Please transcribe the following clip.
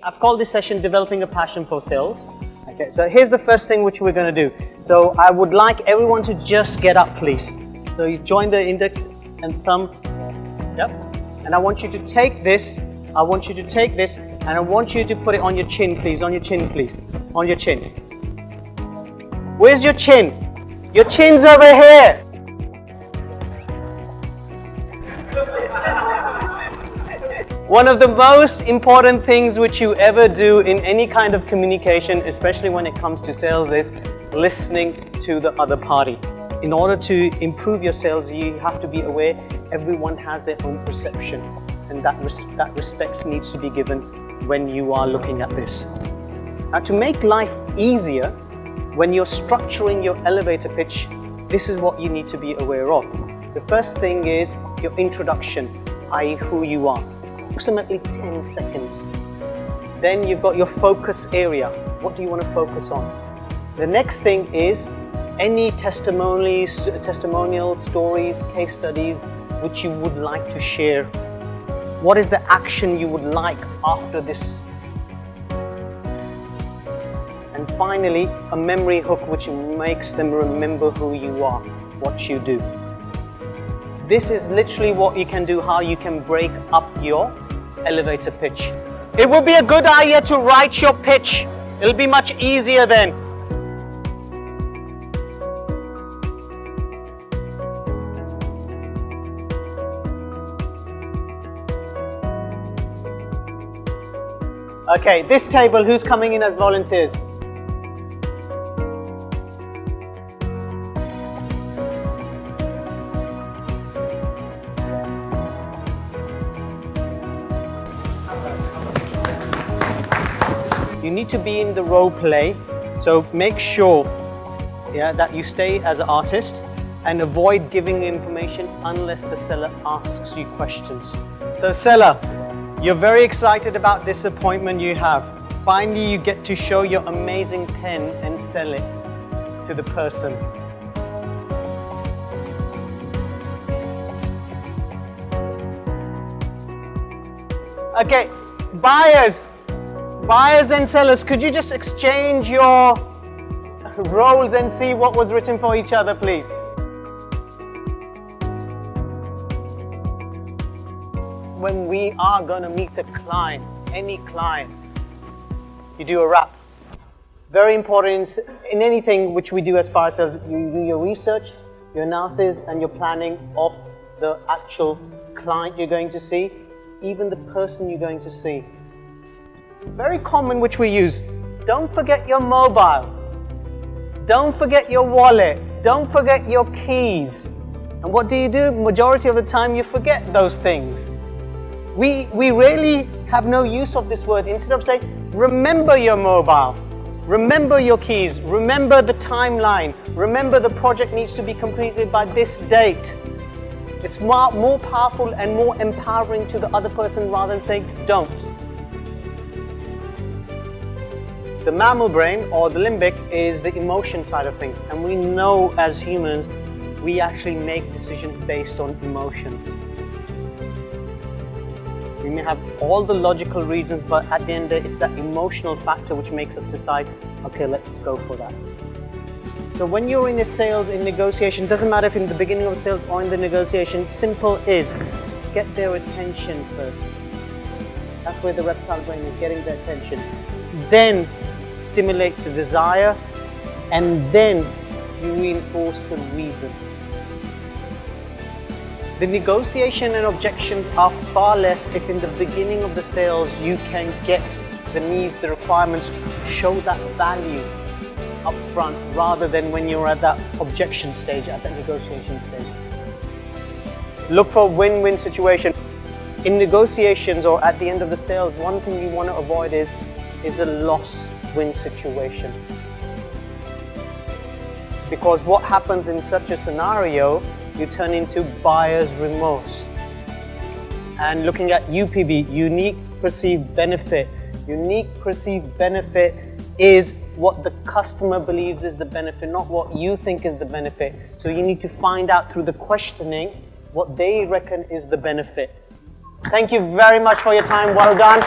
I've called this session Developing a Passion for Sales. Okay, so here's the first thing which we're going to do. So I would like everyone to just get up, please. So you join the index and thumb. Yep. And I want you to take this. I want you to take this and I want you to put it on your chin, please. On your chin, please. On your chin. Where's your chin? Your chin's over here. One of the most important things which you ever do in any kind of communication, especially when it comes to sales, is listening to the other party. In order to improve your sales, you have to be aware everyone has their own perception, and that respect needs to be given when you are looking at this. Now, to make life easier, when you're structuring your elevator pitch, this is what you need to be aware of. The first thing is your introduction, i.e. who you are. Approximately 10 seconds. Then you've got your focus area. What do you want to focus on? The next thing is any testimonials, stories, case studies which you would like to share. What is the action you would like after this? And finally, a memory hook which makes them remember who you are, what you do. This is literally what you can do, how you can break up your elevator pitch. It would be a good idea to write your pitch. It'll be much easier then. Okay, this table, who's coming in as volunteers? You need to be in the role play, so make sure that you stay as an artist and avoid giving information unless the seller asks you questions. So seller, you're very excited about this appointment you have. Finally, you get to show your amazing pen and sell it to the person. Okay, buyers and sellers, could you just exchange your roles and see what was written for each other, please? When we are going to meet a client, any client, you do a wrap. Very important in anything which we do as far as you do your research, your analysis and your planning of the actual client you're going to see, even the person you're going to see. Very common which we use. Don't forget your mobile. Don't forget your wallet. Don't forget your keys. And what do? Majority of the time you forget those things. We really have no use of this word. Instead of saying, remember your mobile, remember your keys, remember the timeline, remember the project needs to be completed by this date. It's more powerful and more empowering to the other person rather than saying, don't. The mammal brain, or the limbic, is the emotion side of things. And we know as humans, we actually make decisions based on emotions. We may have all the logical reasons, but at the end of the day, it's that emotional factor which makes us decide, okay, let's go for that. So when you're in a sales, in negotiation, doesn't matter if in the beginning of sales or in the negotiation, simple is, get their attention first. That's where the reptile brain is, getting their attention. Then stimulate the desire, and then you reinforce the reason. The negotiation and objections are far less if in the beginning of the sales you can get the needs, the requirements, show that value up front rather than when you're at that objection stage, at that negotiation stage. Look for a win-win situation. In negotiations or at the end of the sales, one thing you want to avoid is a loss-win situation. Because what happens in such a scenario, you turn into buyer's remorse. And looking at UPB, unique perceived benefit. Unique perceived benefit is what the customer believes is the benefit, not what you think is the benefit. So you need to find out through the questioning what they reckon is the benefit. Thank you very much for your time. Well done.